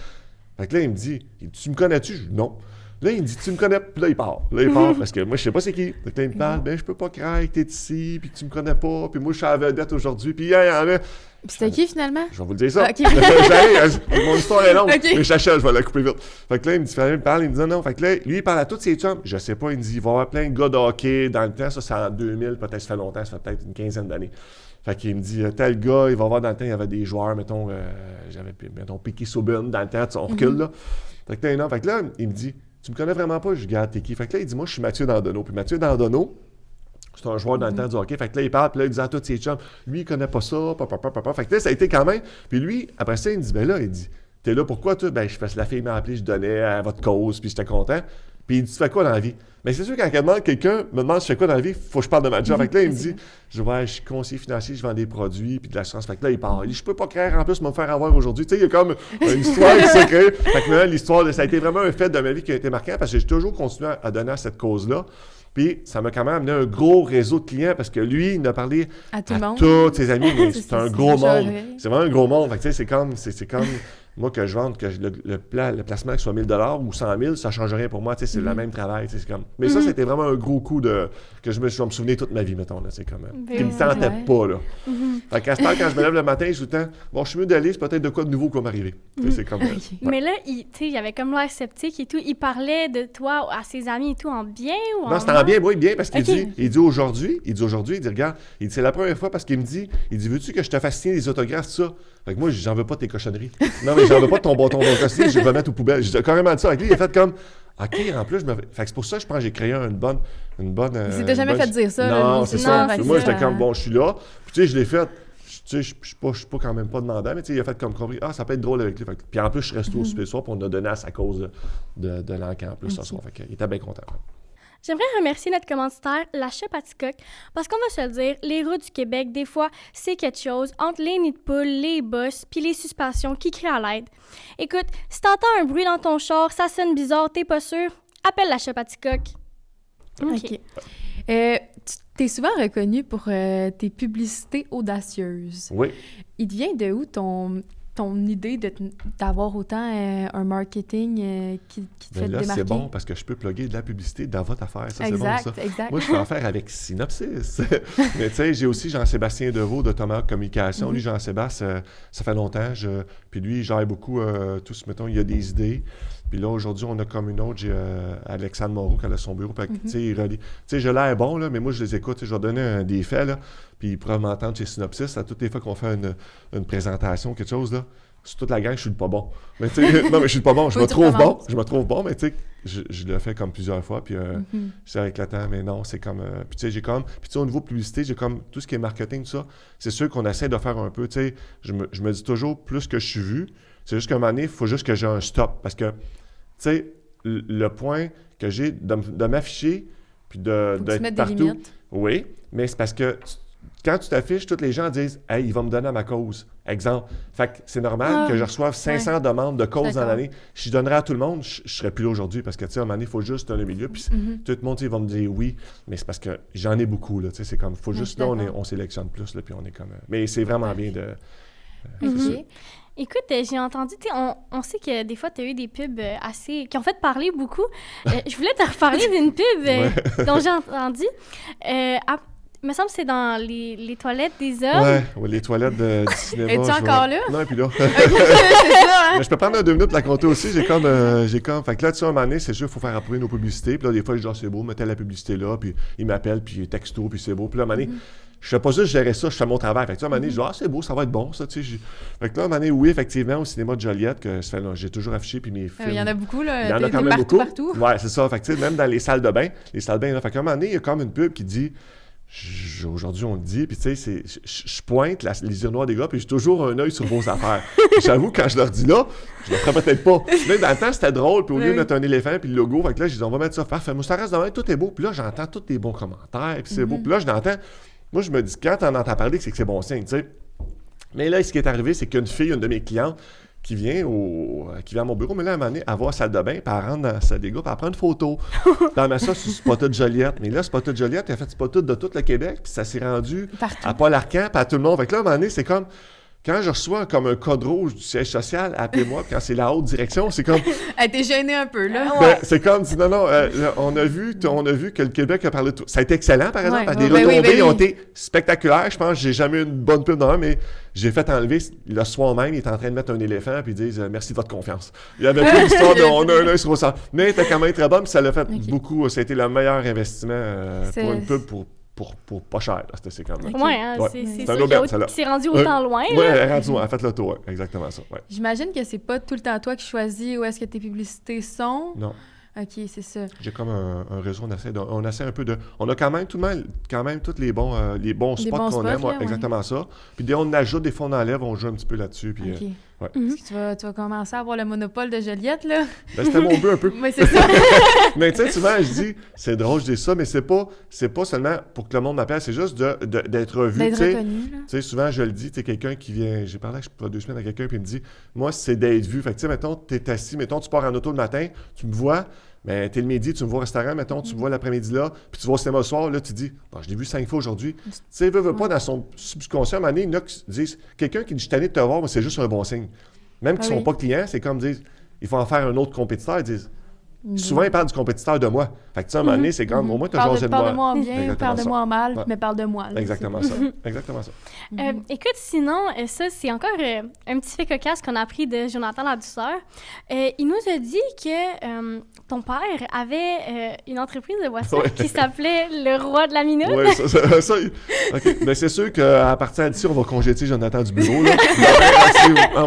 Speaker 3: Fait que là, il me dit, tu me connais-tu? Je dis, non. Là, il me dit, tu me connais? Puis là, il part. Là, il part parce que moi, je sais pas c'est qui. Fait que là, il me parle, ben, je peux pas croire que t'es ici, puis que tu me connais pas, puis moi, je suis à la vedette aujourd'hui, puis il y en a.
Speaker 2: Puis c'était qui, finalement?
Speaker 3: Je vais vous le dire ça.
Speaker 2: Okay.
Speaker 3: Mon histoire est longue,
Speaker 2: Okay.
Speaker 3: mais je vais la couper vite. Fait que là, il me parle, il me dit non. Fait que là, lui, il parle à tous ses chums. Je sais pas, il me dit, il va y avoir plein de gars de hockey. Dans le temps, ça, c'est en 2000, peut-être, ça fait longtemps, ça fait peut-être une quinzaine d'années. Fait qu'il me dit, tel gars, il va voir dans le temps, il y avait des joueurs, mettons, Piquet Subban, dans le temps, on recule, là. Fait que là, il me dit, tu me connais vraiment pas? Je regarde, t'es qui? Fait que là, il dit, moi, je suis Mathieu Dandonneau. Puis Mathieu Dandonneau, c'est un joueur dans le temps du hockey. Fait que là, il parle, puis là, il dit à tous ses chums, lui, il connaît pas ça, papa. Fait que là, ça a été quand même. Puis lui, après ça, il me dit, ben là, il dit, t'es là pourquoi, toi? Ben, la fille m'a appelé, je donnais à votre cause, puis j'étais content. Puis il dit, tu fais quoi dans la vie? Mais c'est sûr, quand quelqu'un me demande, je fais quoi dans la vie, faut que je parle de ma job. Fait que là, il me dit, je suis conseiller financier, je vends des produits, puis de l'assurance. Fait que là, il parle. Il dit, je peux pas créer, en plus, me faire avoir aujourd'hui. Tu sais, il y a comme une histoire qui s'est créée. Fait que maintenant, l'histoire, ça a été vraiment un fait de ma vie qui a été marquant parce que j'ai toujours continué à donner à cette cause-là. Puis ça m'a quand même amené un gros réseau de clients parce que lui, il a parlé à tous ses amis. Mais c'est un gros monde. C'est vraiment un gros monde. Fait que, tu sais, c'est comme moi que je vende, que le placement que ce soit 1 000 $ ou 100 000, ça ne change rien pour moi. C'est le même travail. C'est comme. Mais ça, c'était vraiment un gros coup que je vais me souvenir toute ma vie, mettons. Là, c'est comme, qui ne me tentait pas. Là. Fait qu'à ce temps, quand je me lève le matin, je suis tout le temps, bon, je suis mieux d'aller, c'est peut-être de quoi de nouveau qui va m'arriver. C'est comme.
Speaker 1: Mais là, il avait comme l'air sceptique et tout. Il parlait de toi à ses amis et tout en bien ou en mal?
Speaker 3: Non, c'était en bien, oui, bien, parce qu'il dit aujourd'hui, il dit, regarde, il dit, c'est la première fois parce qu'il me dit, veux-tu que je te fasse signer des autographes, tout ça? Fait que moi, j'en veux pas de tes cochonneries. Non, mais j'en veux pas de ton bâton de costume, je vais le mettre aux poubelles. J'ai carrément dit ça avec lui, il a fait comme, OK, en plus, fait que c'est pour ça que je pense que j'ai créé une bonne.
Speaker 2: Il s'était jamais fait dire ça.
Speaker 3: Non, c'est ça. Moi, j'étais comme, bon, je suis là. Puis, tu sais, je l'ai fait. Tu sais, je suis pas quand même pas demandant, mais tu sais, il a fait comme compris, ça peut être drôle avec lui. Fait que, puis en plus, je suis resté au super soir, puis on a donné à sa cause de l'encan en plus ce soir. Fait qu'il était bien content.
Speaker 1: J'aimerais remercier notre commanditaire, la Shop à Ticoc, parce qu'on va se le dire, les routes du Québec, des fois, c'est quelque chose entre les nids de poules, les bosses, puis les suspensions qui crient à l'aide. Écoute, si t'entends un bruit dans ton char, ça sonne bizarre, t'es pas sûr, appelle la Shop à Ticoc.
Speaker 2: OK. T'es souvent reconnu pour tes publicités audacieuses.
Speaker 3: Oui.
Speaker 2: Il vient de où ton idée d'avoir autant un marketing qui te fait te démarquer?
Speaker 3: C'est bon parce que je peux plugger de la publicité dans votre affaire. Ça,
Speaker 2: exact,
Speaker 3: c'est bon, ça.
Speaker 2: Exact.
Speaker 3: Moi, je fais affaire avec Synopsis. Mais tu sais, j'ai aussi Jean-Sébastien Deveau de Thomas Communication. Lui, Jean-Sébastien, ça fait longtemps. Puis lui, il gère beaucoup tout ce, mettons, il y a des idées. Puis là, aujourd'hui, on a comme une autre, j'ai Alexandre Moreau qui a son bureau. Tu sais, il relie. Tu sais, je l'air bon, là, mais moi, je les écoute. Je vais donner des faits, là. Puis ils pourraient m'entendre chez Synopsis à toutes les fois qu'on fait une présentation, quelque chose, là. sur toute la gang, je suis le pas bon. Mais tu sais, non, mais je suis le pas bon, je me trouve bon, mais tu sais, je le fais comme plusieurs fois, puis c'est avec le temps, mais non, c'est comme... puis tu sais, puis tu sais, au niveau publicité, j'ai comme tout ce qui est marketing, tout ça, c'est sûr qu'on essaie de faire un peu, tu sais, je me dis toujours, plus que je suis vu, c'est juste qu'à un moment donné, il faut juste que j'ai un stop, parce que, tu sais, le point que j'ai de m'afficher, puis d'être partout... Oui, mais c'est parce que... Quand tu t'affiches, tous les gens disent « Hey, il va me donner à ma cause. » Exemple. Fait que c'est normal que je reçoive 500 demandes de cause dans l'année. Si je donnerais à tout le monde, je ne serais plus là aujourd'hui parce que, tu sais, à un moment donné, il faut juste donner le milieu. Puis tout le monde, il va me dire oui, mais c'est parce que j'en ai beaucoup, là. Tu sais, c'est comme, il faut juste, là, on sélectionne plus, là, puis on est comme... mais c'est vraiment bien de...
Speaker 1: Écoute, j'ai entendu, tu sais, on sait que des fois, tu as eu des pubs qui ont fait parler beaucoup. Je voulais te reparler d'une pub dont j'ai entendu. Il me semble que c'est dans les toilettes des hommes.
Speaker 3: Ouais, les toilettes du cinéma.
Speaker 2: Es-tu encore là?
Speaker 3: Non, et puis là.
Speaker 2: C'est ça, hein?
Speaker 3: Mais je peux prendre 2 minutes pour la compter aussi. J'ai comme... Fait que là, tu sais, à un moment donné, c'est sûr, il faut faire approuver nos publicités. Puis là, des fois, je dis, c'est beau, mettez la publicité là. Puis ils m'appellent, puis texto, puis c'est beau. Puis là, à un moment donné, je fais pas juste gérer ça, je fais mon travail. Fait que, tu sais, à un moment donné, je dis, c'est beau, ça va être bon, ça, tu sais. Fait que là, à un moment donné, oui, effectivement, au cinéma de Joliette, que ça fait, là, j'ai toujours affiché, puis mes films.
Speaker 2: Il y en a beaucoup, là.
Speaker 3: Il y en a quand même beaucoup.
Speaker 2: Partout.
Speaker 3: Ouais, c'est ça. Fait que, tu sais, même dans les salles de bain, là. Fait qu'à un moment donné, il y a comme une pub qui dit. Aujourd'hui, on le dit, puis tu sais, je pointe les yeux noirs des gars, puis j'ai toujours un œil sur vos affaires. J'avoue, quand je leur dis là, je le ferais peut-être pas. Là, dans le temps, c'était drôle, puis au lieu de mettre un éléphant, puis le logo, fait que là, je dis, on va mettre ça parfait. Moi, ça reste dans tout est beau, puis là, j'entends tous des bons commentaires, puis c'est beau. Puis là, je l'entends. Moi, je me dis, quand t'en entends parler, c'est que c'est bon signe, tu sais. Mais là, ce qui est arrivé, c'est qu'une fille, une de mes clientes, qui vient à mon bureau, mais là, à un moment donné, elle va à la salle de bain, puis elle rentre dans la salle des gars, puis elle prend une photo. Puis elle met ça sur Spotted Joliette. Mais là, Spotted Joliette, elle a fait Spotted de tout le Québec, puis ça s'est rendu à Paul Arcand, puis à tout le monde. Fait que là, à un moment donné, c'est comme... Quand je reçois comme un code rouge du siège social, appelez-moi, puis quand c'est la haute direction, c'est comme...
Speaker 2: Elle était gênée un peu, là.
Speaker 3: Ben, c'est comme, non, on a vu que le Québec a parlé de tout. Ça a été excellent, par exemple. Les retombées ont été spectaculaires. Je pense que j'ai jamais eu une bonne pub dans un, mais j'ai fait enlever, le soir même, il était en train de mettre un éléphant, puis ils disent merci de votre confiance. Il y avait plus l'histoire de on a un œil sur ça. Mais elle était quand même très bonne, puis ça l'a fait beaucoup. Ça a été le meilleur investissement pour une pub pour pas cher. C'est comme...
Speaker 1: c'est ça qui s'est rendu autant loin.
Speaker 3: Oui, elle a fait le tour, exactement ça. Ouais.
Speaker 2: J'imagine que c'est pas tout le temps toi qui choisis où est-ce que tes publicités sont.
Speaker 3: Non.
Speaker 2: OK, c'est ça.
Speaker 3: J'ai comme un réseau, on essaie un peu de... On a quand même tous les bons spots qu'on aime, exactement ça. Puis on ajoute, des fois on enlève, on joue un petit peu là-dessus. Puis,
Speaker 2: Est-ce que tu vas commencer à avoir le monopole de Joliette, là?
Speaker 3: Ben, c'était mon but un peu.
Speaker 2: Oui, c'est ça.
Speaker 3: Mais tu sais, souvent, je dis, c'est drôle, je dis ça, mais c'est pas seulement pour que le monde m'appelle, c'est juste d'être vu.
Speaker 2: D'être reconnu, là.
Speaker 3: Tu sais, souvent, je le dis, tu sais, quelqu'un qui vient... J'ai parlé il y a 2 semaines à quelqu'un, puis il me dit, moi, c'est d'être vu. Fait que tu sais, mettons, t'es assis, mettons, tu pars en auto le matin, tu me vois... Mais t'es le midi, tu me vois au restaurant, mettons, tu me vois l'après-midi là, puis tu vas au cinéma le soir, là, tu dis, je l'ai vu 5 fois aujourd'hui. Tu sais, veut pas, dans son subconscient, à un moment donné, il y en a qui disent, quelqu'un qui dit, je suis tanné de te voir, mais c'est juste un bon signe. Même qu'ils sont pas clients, c'est comme dire, il faut en faire un autre compétiteur, ils disent. Souvent, ils parlent du compétiteur de moi. Fait que tu sais, à un moment donné, c'est comme, au moins, tu as jasé de moi.
Speaker 2: Parle de moi en bien, parle de moi en mal, mais parle de moi. Là,
Speaker 3: exactement ça. Exactement ça.
Speaker 1: Écoute, sinon, ça, c'est encore un petit fait cocasse qu'on a appris de Jonathan Ladouceur. Il nous a dit que ton père avait une entreprise de boissons qui s'appelait Le Roi de la Minute.
Speaker 3: Oui, ça OK. Mais c'est sûr qu'à partir d'ici, on va congédier Jonathan du bureau. Là.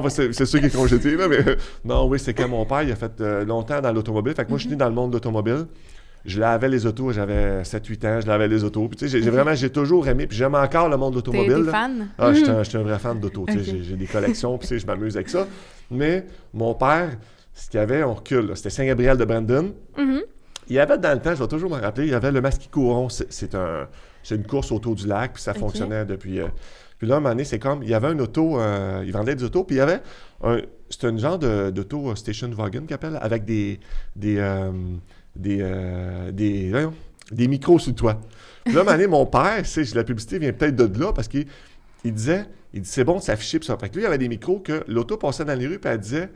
Speaker 3: C'est sûr qu'il est congédié. Là, mais non, oui, c'est que mon père, il a fait longtemps dans l'automobile. Fait que moi, je suis né dans le monde de l'automobile. Je lavais les autos, j'avais 7-8 ans, je lavais les autos. Puis, tu sais, j'ai toujours aimé, puis j'aime encore le monde de l'automobile.
Speaker 2: T'es fan?
Speaker 3: Ah, j'étais un vrai fan d'auto. J'ai des collections, puis je m'amuse avec ça. Mais mon père, ce qu'il y avait, on recule, là, c'était Saint-Gabriel de Brandon. Il y avait dans le temps, je vais toujours me rappeler, il y avait le Masquis-Couron. C'est une course autour du lac, puis ça fonctionnait depuis... Puis là, à un moment donné, c'est comme, il y avait une auto, il vendait des autos, puis il y avait c'était un genre d'auto station wagon qu'il appelle, avec des micros sur le toit. Puis là, à un moment donné, mon père, la publicité vient peut-être de là, parce qu'il disait, c'est bon de s'afficher, puis ça. Fait que lui, il y avait des micros que l'auto passait dans les rues, puis elle disait,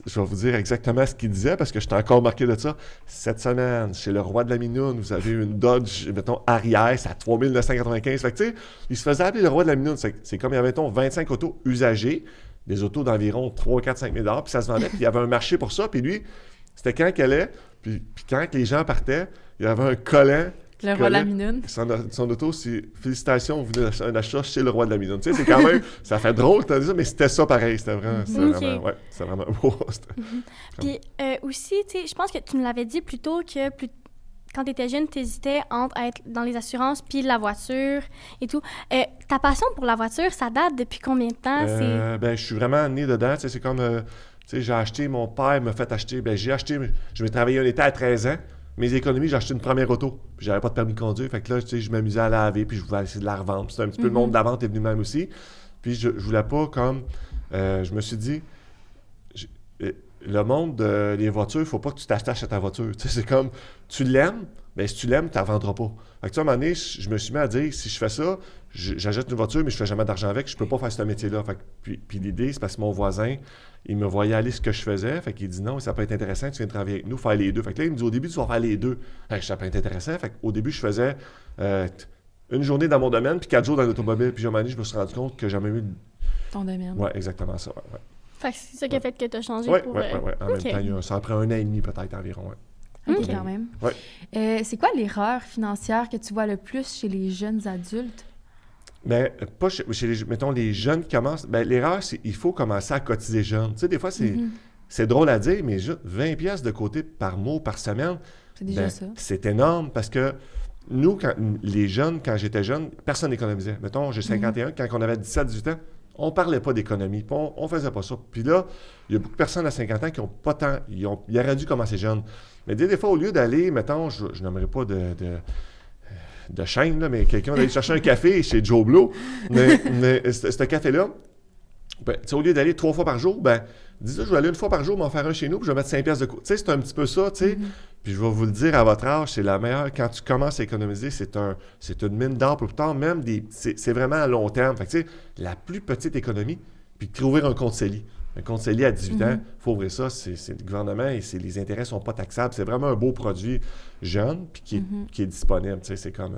Speaker 3: je vais vous dire exactement ce qu'il disait, parce que j'étais encore marqué de ça. Cette semaine, chez le Roi de la Minoune, vous avez une Dodge, mettons, Ariès à 3995. Fait que, tu sais, il se faisait appeler le Roi de la Minoune. C'est comme, il y avait, mettons, 25 autos usagées, des autos d'environ 3, 4, 5 000 $, puis ça se vendait, puis il y avait un marché pour ça, puis lui, c'était quand qu'elle allait, puis quand les gens partaient, il y avait un collant
Speaker 2: Le roi de la minoune.
Speaker 3: Son auto, c'est « Félicitations, vous venez d'acheter un achat chez le roi de la minoune ». Tu sais, c'est quand même... ça fait drôle, t'as dit ça, mais c'était ça pareil. C'était vraiment... c'était vraiment beau.
Speaker 1: Puis aussi, tu sais, je pense que tu nous l'avais dit plus tôt que quand tu étais jeune, tu hésitais entre être dans les assurances puis la voiture et tout. Ta passion pour la voiture, ça date depuis combien de temps?
Speaker 3: Ben, je suis vraiment né dedans. Tu sais, c'est comme... tu sais, j'ai acheté... Mon père m'a fait acheter... Ben, j'ai acheté... Je m'ai travaillé un été à 13 ans. Mes économies, j'ai acheté une première auto. Puis j'avais pas de permis de conduire. Fait que là, tu sais, je m'amusais à laver, puis je voulais essayer de la revendre. Puis c'est un petit peu le monde de la vente est venu même aussi. Puis je voulais pas comme... je me suis dit... le monde des voitures, il faut pas que tu t'attaches à ta voiture. Tu sais, c'est comme... Tu l'aimes, mais si tu l'aimes, tu la vendras pas. Fait que tu sais, à un moment donné, je me suis mis à dire, si je fais ça, j'achète une voiture, mais je fais jamais d'argent avec, je peux pas faire ce métier-là. Fait que, puis l'idée, c'est parce que mon voisin, il me voyait aller ce que je faisais. Fait qu'il dit non, ça peut être intéressant, tu viens travailler avec nous, faire les deux. Fait que là, il me dit au début, tu vas faire les deux. Fait que ça peut être intéressant. Fait qu'au début, je faisais une journée dans mon domaine, puis 4 jours dans l'automobile. Puis à un moment donné, je me suis rendu compte que j'ai jamais eu...
Speaker 2: Ton domaine.
Speaker 3: Oui, exactement ça. Ouais.
Speaker 1: Fait que c'est ça qui a fait que tu as changé pour...
Speaker 3: Oui. En même temps, ça prend 1 an et demi peut-être environ. Ouais.
Speaker 2: OK, quand même.
Speaker 3: Ouais.
Speaker 2: C'est quoi l'erreur financière que tu vois le plus chez les jeunes adultes?
Speaker 3: Bien, pas chez mettons, les jeunes qui commencent. Bien, l'erreur, c'est qu'il faut commencer à cotiser jeune. Tu sais, des fois, c'est drôle à dire, mais juste 20 pièces de côté par mois, par semaine,
Speaker 2: c'est déjà ça.
Speaker 3: C'est énorme parce que nous, les jeunes, quand j'étais jeune, personne n'économisait. Mettons, j'ai 51, quand on avait 17-18 ans, on ne parlait pas d'économie, puis on ne faisait pas ça. Puis là, il y a beaucoup de personnes à 50 ans qui n'ont pas tant... Ils auraient dû commencer jeunes. Mais des fois, au lieu d'aller, mettons, je n'aimerais pas de chaîne, là, mais quelqu'un d'aller chercher un café chez Joe Blow, mais ce café-là, ben, au lieu d'aller 3 fois par jour, ben, dis-toi, je vais aller 1 fois par jour, m'en faire un chez nous, puis je vais mettre 5 pièces de côté. Tu sais, c'est un petit peu ça, tu sais. Puis je vais vous le dire, à votre âge, c'est la meilleure. Quand tu commences à économiser, c'est une mine d'or pour plus tard, même c'est vraiment à long terme. Fait que, tu sais, la plus petite économie, puis ouvrir un compte CELI. Un compte CELI à 18 ans, il faut ouvrir ça, c'est le gouvernement et les intérêts ne sont pas taxables. C'est vraiment un beau produit jeune puis qui est disponible. Tu sais, c'est comme...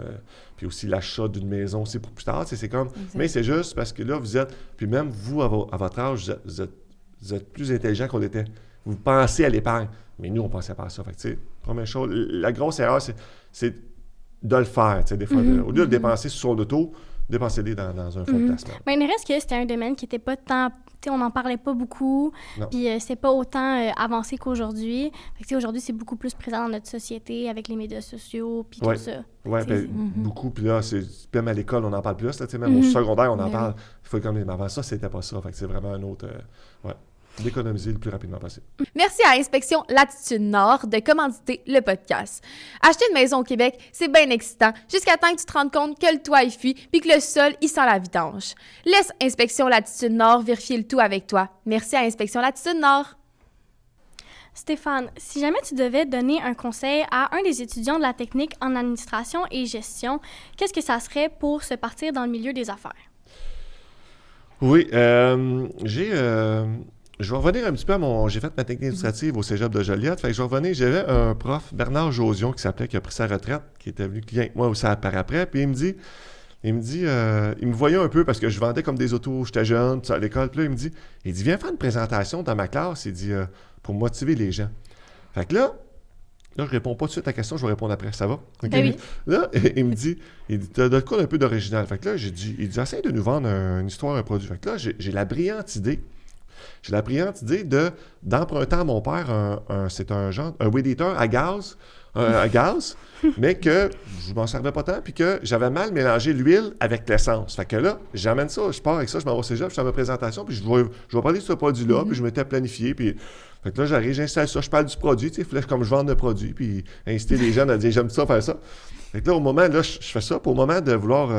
Speaker 3: puis aussi l'achat d'une maison, c'est pour plus tard. Tu sais, c'est comme... Exact. Mais c'est juste parce que là, vous êtes... Puis même vous, à votre âge, vous êtes plus intelligent qu'on l'était. Vous pensez à l'épargne. Mais nous, on ne pensait pas à ça. Fait que, tu sais, première chose, la grosse erreur, c'est de le faire. Tu sais, des fois, au lieu de dépenser sur son auto, dépensez-les dans un fonds de placement.
Speaker 1: Mais il reste que c'était un domaine qui n'était pas tant... on n'en parlait pas beaucoup, puis c'est pas autant avancé qu'aujourd'hui. Aujourd'hui, c'est beaucoup plus présent dans notre société avec les médias sociaux, puis tout ça.
Speaker 3: Oui, beaucoup. Puis là, même à l'école, on en parle plus. Là, même au secondaire, on en parle. Il faut comme avant ça, c'était pas ça. Fait que c'est vraiment un autre... d'économiser le plus rapidement possible.
Speaker 2: Merci à Inspection Latitude Nord de commanditer le podcast. Acheter une maison au Québec, c'est bien excitant, jusqu'à temps que tu te rendes compte que le toit est fui puis que le sol, il sent la vidange. Laisse Inspection Latitude Nord vérifier le tout avec toi. Merci à Inspection Latitude Nord.
Speaker 1: Stéphane, si jamais tu devais donner un conseil à un des étudiants de la technique en administration et gestion, qu'est-ce que ça serait pour se partir dans le milieu des affaires?
Speaker 3: Oui, je vais revenir un petit peu j'ai fait ma technique administrative au cégep de Joliette. Fait que je vais revenir, j'avais un prof, Bernard Josion, qui a pris sa retraite, qui était venu client avec moi aussi par après. Puis il me voyait un peu parce que je vendais comme des autos, j'étais jeune, à l'école. Puis là, il dit, viens faire une présentation dans ma classe, il dit, pour motiver les gens. Fait que là, je réponds pas tout de suite à ta question, je vais répondre après, ça va? Okay?
Speaker 1: Ben oui.
Speaker 3: Là, il me dit, t'as de quoi un peu d'original. Fait que là, il dit, essaye de nous vendre une histoire, un produit. Fait que là, j'ai la brillante idée. D'emprunter à mon père c'est un weed eater à gaz, mais que je m'en servais pas tant, puis que j'avais mal mélangé l'huile avec l'essence. Fait que là, j'amène ça, je pars avec ça, je m'en vais au cégep, je fais ma présentation, puis je vais parler de ce produit-là, puis je m'étais planifié, puis... Fait que là, j'arrive, j'installe ça, je parle du produit, tu sais, il fallait comme je vende le produit, puis inciter les gens à dire « j'aime ça, faire ça ». Fait que là, au moment, là, je fais ça, puis au moment de vouloir...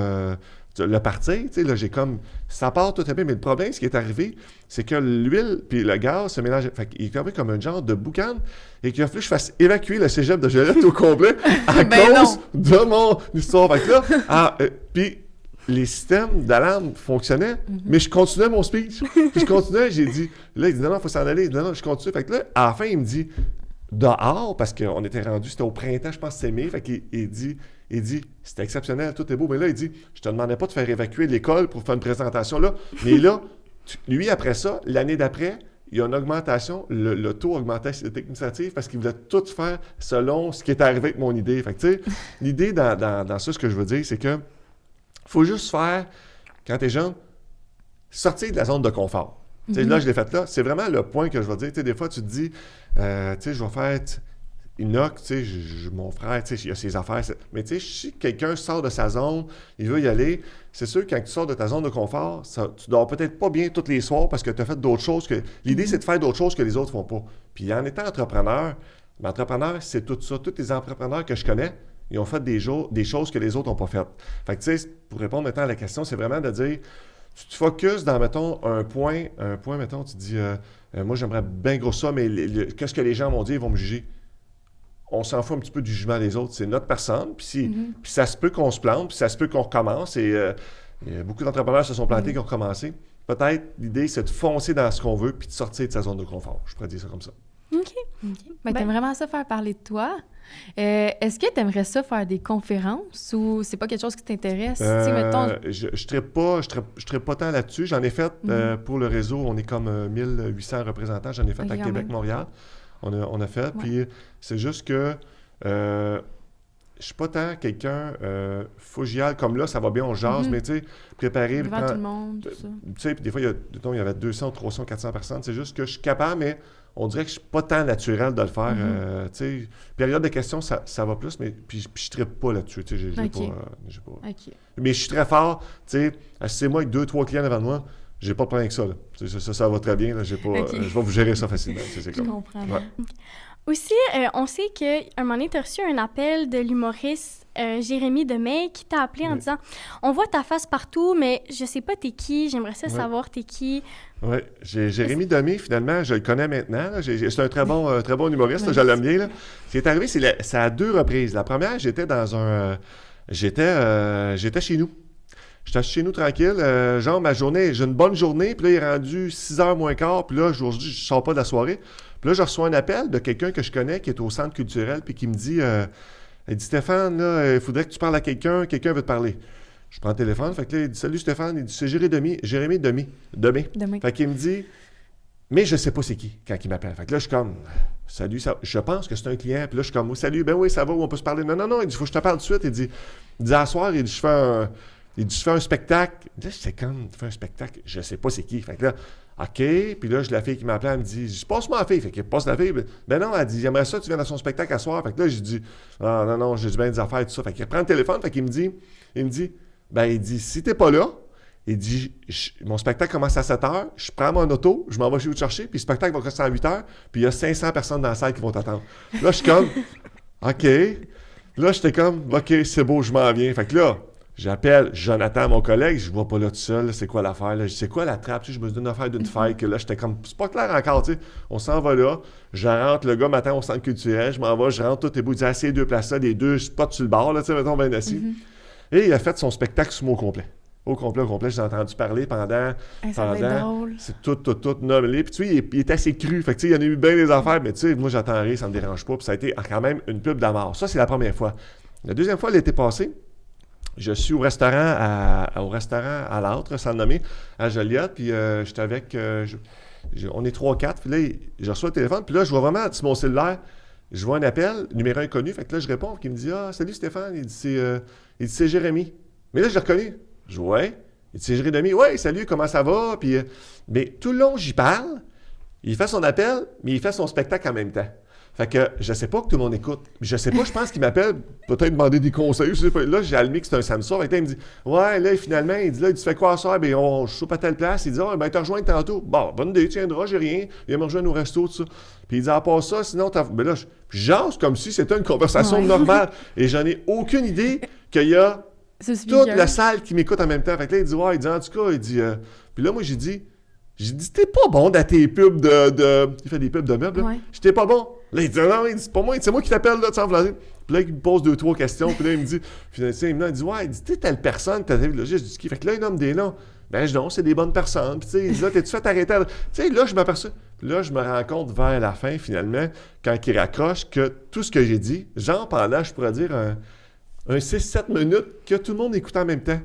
Speaker 3: le partir, tu sais, là, j'ai comme... Ça part tout à fait, mais le problème, ce qui est arrivé, c'est que l'huile puis le gaz se mélangent. Fait qu'il est comme un genre de boucan et qu'il a fallu que je fasse évacuer le cégep de Joliette au complet à cause de mon histoire. Fait que là, puis les systèmes d'alarme fonctionnaient, mais je continuais mon speech. Puis je continuais, j'ai dit... Là, il dit, non, il faut s'en aller. Non, je continue. Fait que là, à la fin, il me dit, dehors, parce qu'on était rendu, c'était au printemps, je pense, c'est mai, fait qu'il dit... c'était exceptionnel, tout est beau. Mais là, il dit, je te demandais pas de faire évacuer l'école pour faire une présentation là. Mais là, lui, après ça, l'année d'après, il y a une augmentation, le taux augmentait ses techniques parce qu'il voulait tout faire selon ce qui est arrivé avec mon idée. Fait que, tu sais, l'idée dans ça, ce que je veux dire, c'est que faut juste faire, quand tu es jeune, sortir de la zone de confort. Tu sais, là, je l'ai fait là. C'est vraiment le point que je veux dire. Tu sais, des fois, tu te dis, tu sais, je vais faire Inoc, tu sais, mon frère, tu sais, il a ses affaires. Mais tu sais, si quelqu'un sort de sa zone, il veut y aller, c'est sûr que quand tu sors de ta zone de confort, tu dors peut-être pas bien tous les soirs parce que tu as fait d'autres choses que... L'idée, c'est de faire d'autres choses que les autres font pas. Puis en étant entrepreneur, c'est tout ça. Tous les entrepreneurs que je connais, ils ont fait des choses que les autres n'ont pas faites. Fait que, tu sais, pour répondre maintenant à la question, c'est vraiment de dire, tu te focuses dans, mettons, un point, mettons, tu te dis, moi, j'aimerais bien gros ça, mais qu'est-ce que les gens vont dire, ils vont me juger. On s'en fout un petit peu du jugement des autres. C'est notre personne, puis ça se peut qu'on se plante, puis ça se peut qu'on recommence, et beaucoup d'entrepreneurs se sont plantés qui ont recommencé. Peut-être, l'idée, c'est de foncer dans ce qu'on veut, puis de sortir de sa zone de confort. Je pourrais dire ça comme ça.
Speaker 1: OK.
Speaker 2: Ben, t'aimes vraiment ça faire parler de toi. Est-ce que t'aimerais ça faire des conférences ou c'est pas quelque chose qui t'intéresse? Mettons...
Speaker 3: Je traite pas tant là-dessus. J'en ai fait pour le réseau. On est comme 1800 représentants. J'en ai fait à Québec, Montréal. On a fait. Puis c'est juste que je suis pas tant quelqu'un fougial comme là, ça va bien, on jase, mais tu sais, préparer...
Speaker 2: Devant tout le monde, tout ça.
Speaker 3: Tu sais, puis des fois, il y avait 200, 300, 400 personnes. C'est juste que je suis capable, mais on dirait que je suis pas tant naturel de le faire. Tu sais, période de questions, ça va plus, mais puis je trippe pas là-dessus. Tu sais, j'ai pas... Mais je suis très fort. Tu sais, asseyez-moi avec 2-3 clients devant moi. J'ai pas de problème avec ça. Là. Ça va très bien. Là. Je vais vous gérer ça facilement. C'est
Speaker 2: je comprends.
Speaker 3: Ouais.
Speaker 1: Aussi, on sait qu'à un moment donné, tu as reçu un appel de l'humoriste Jérémy Demey qui t'a appelé en disant « On voit ta face partout, mais je sais pas t'es qui. J'aimerais ça savoir t'es qui. »
Speaker 3: Oui. Jérémy Demey, finalement, je le connais maintenant. Là. C'est un très bon humoriste. Là, je l'aime bien. Là. Ce qui est arrivé, c'est à 2 reprises. La première, j'étais dans un... J'étais chez nous. J'étais chez nous tranquille, genre ma journée, j'ai une bonne journée, puis là, il est rendu 6h moins quart, puis là, aujourd'hui, je sors pas de la soirée. Puis là, je reçois un appel de quelqu'un que je connais qui est au centre culturel, puis qui me dit, il dit, Stéphane, là, il faudrait que tu parles à quelqu'un veut te parler. Je prends le téléphone, fait que là, il dit, salut Stéphane, il dit, c'est Jérémy Demey. Fait qu'il me dit, mais je sais pas c'est qui quand il m'appelle. Fait que là, je suis comme, salut, je pense que c'est un client, puis là, je suis comme, salut, ben oui, ça va, on peut se parler. Non, il dit, faut que je te parle tout de suite. Il dit, à soir, il dit, je fais un spectacle. Là, c'est comme, tu fais un spectacle, je sais pas c'est qui. Fait que là, OK. Puis là, la fille qui m'appelait, elle me dit, passe-moi la fille. Fait qu'elle passe la fille. Ben non, elle dit, j'aimerais ça, tu viens dans son spectacle à soir. Fait que là, j'ai dit, ah non, j'ai bien des affaires, tout ça. Fait qu'il prend le téléphone, fait qu'il me dit, il dit, si t'es pas là, il dit, mon spectacle commence à 7h, je prends mon auto, je m'en vais chez vous te chercher, puis le spectacle va commencer à 8h, puis il y a 500 personnes dans la salle qui vont t'attendre. Là, je suis comme, OK. Là, j'étais comme, OK, c'est beau, je m'en viens. Fait que là, j'appelle Jonathan, mon collègue, je ne vois pas là tout seul, là, c'est quoi l'affaire? Là? C'est quoi la trappe? Tu sais, je me donne l'affaire d'une faille, que là, j'étais comme, c'est pas clair encore, tu sais. On s'en va là, je rentre, le gars m'attend au centre culturel, je m'en vais, je rentre, tout est beau, il dit, ces 2 places-là, les 2 spots sur le bord, là, tu sais, mettons, bien assis. Et il a fait son spectacle sur moi au complet. Au complet, j'ai entendu parler pendant c'est tout nommé. Puis tu sais, il est assez cru. Fait que tu sais, il y en a eu bien des affaires, mais tu sais, moi j'attends rien, ça me dérange pas. Puis ça a été quand même une pub d'amour. Ça, c'est la première fois. La deuxième fois, l'été passé, je suis au restaurant à l'Âtre, sans le nommer, à Joliette, puis j'étais avec... on est 3-4, puis là, je reçois le téléphone, puis là, je vois vraiment sur mon cellulaire, je vois un appel, numéro inconnu, fait que là, je réponds, puis il me dit « Ah, salut Stéphane », il dit « C'est Jérémy ». Mais là, je l'ai reconnu. Je dis « Ouais ». Il dit « C'est Jérémy ». « Ouais, salut, comment ça va? » Puis, mais tout le long, j'y parle, il fait son appel, mais il fait son spectacle en même temps. Fait que je sais pas que tout le monde écoute. Je sais pas, je pense qu'il m'appelle peut-être demander des conseils. Je sais pas. Là, j'ai allumé que c'est un Samsung. Fait que là, il me dit ouais, là, finalement, il dit là, tu fais quoi à soir? Ben, je soupe à telle place. Il dit ah, ben, te rejoindre tantôt. Bon, bonne idée, tu viendras, j'ai rien. Il va me rejoindre au resto, tout ça. Puis il dit à part ça, sinon, ben là, je jase comme si c'était une conversation normale. Et j'en ai aucune idée qu'il y a toute la salle qui m'écoute en même temps. Fait que là, il dit ouais, il dit en tout cas, il dit. Puis là, moi, j'ai dit, t'es pas bon dans tes pubs de... Il fait des pubs de meubles, là. Ouais. J'étais pas bon. Là, il dit, non, c'est pas moi, c'est moi qui t'appelle, là, tu sais, en Puis là, il me pose 2-3 questions, puis là, il me dit, il dit, ouais, il dit, t'es telle personne, t'as vu, là, je dis, qui? Fait que là, il nomme des noms. Ben, je dis, non, c'est des bonnes personnes. Puis, tu sais, il dit, là, t'es-tu fait arrêter? Tu sais, là, je m'aperçois. Là, je me rends compte vers la fin, finalement, quand il raccroche, que tout ce que j'ai dit, genre pendant, je pourrais dire, un 6-7 minutes, que tout le monde écoute en même temps.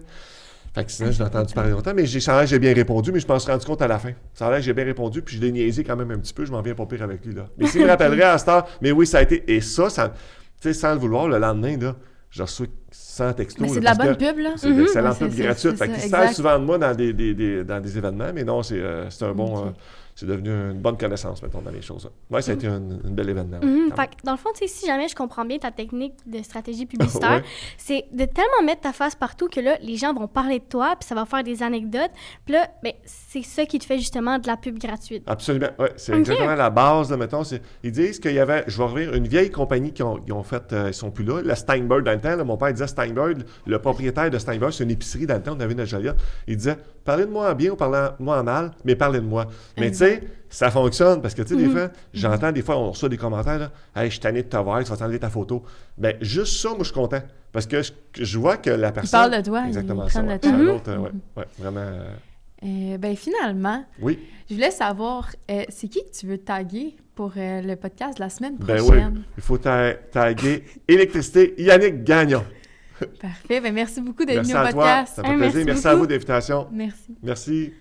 Speaker 3: Fait que sinon, je l'ai entendu parler longtemps, mais ça a l'air que j'ai bien répondu, mais je m'en suis rendu compte à la fin. Ça a l'air que j'ai bien répondu, puis je l'ai niaisé quand même un petit peu, je m'en viens pas pire avec lui, là. Mais s'il me rappellerait à cette heure, mais oui, ça a été... Et ça tu sais, sans le vouloir, le lendemain, là, j'ai reçu 100 textos.
Speaker 2: Mais c'est de
Speaker 3: là,
Speaker 2: la bonne
Speaker 3: parce que
Speaker 2: pub, là.
Speaker 3: C'est de l'excellente
Speaker 2: Ouais,
Speaker 3: pub
Speaker 2: c'est
Speaker 3: gratuite.
Speaker 2: ça,
Speaker 3: Fait qu'il se
Speaker 2: exact.
Speaker 3: sert souvent de moi dans des événements, mais non, c'est un bon...
Speaker 2: Ok.
Speaker 3: c'est devenu une bonne connaissance, mettons, dans les choses. Oui, ça a été un bel événement. ouais,
Speaker 1: Mhm.
Speaker 3: quand
Speaker 1: Fait
Speaker 3: même.
Speaker 1: que, dans le fond, tu sais, si jamais je comprends bien ta technique de stratégie publicitaire,
Speaker 3: Ouais.
Speaker 1: c'est de tellement mettre ta face partout que là, les gens vont parler de toi, puis ça va faire des anecdotes. Puis là, ben, c'est ça qui te fait justement de la pub gratuite.
Speaker 3: Absolument, oui. C'est
Speaker 1: Ok.
Speaker 3: exactement la base, là, mettons. Ils disent qu'il y avait, je vais revenir, une vieille compagnie qui ont fait, ils sont plus là, la Steinberg dans le temps. Là, mon père disait Steinberg, le propriétaire de Steinberg, c'est une épicerie dans le temps, on avait une Joliette. Il disait, parlez de moi en bien ou parlez-moi en mal, mais parlez de moi. Mais tu sais, ça fonctionne parce que, tu sais, des fois, j'entends des fois, on reçoit des commentaires, là, hey, je suis tanné de te voir, tu vas t'enlever ta photo. Ben, juste ça, moi, je suis content. Parce que je vois que la personne.
Speaker 2: parlent de toi,
Speaker 3: Exactement
Speaker 2: ils
Speaker 3: ça.
Speaker 2: prennent
Speaker 3: Ouais.
Speaker 2: le
Speaker 3: C'est
Speaker 2: temps.
Speaker 3: un autre, ouais, vraiment.
Speaker 2: Ben finalement,
Speaker 3: Oui.
Speaker 2: je voulais savoir, c'est qui que tu veux taguer pour le podcast de la semaine
Speaker 3: Ben
Speaker 2: prochaine?
Speaker 3: oui. Il faut taguer Électricité Yannick Gagnon.
Speaker 2: Parfait. Ben merci beaucoup d'être
Speaker 3: Merci
Speaker 2: venu au
Speaker 3: à toi.
Speaker 2: podcast.
Speaker 3: Ça me fait
Speaker 1: Merci
Speaker 3: plaisir. Merci à
Speaker 1: beaucoup.
Speaker 3: vous de l'invitation.
Speaker 2: Merci.
Speaker 3: Merci.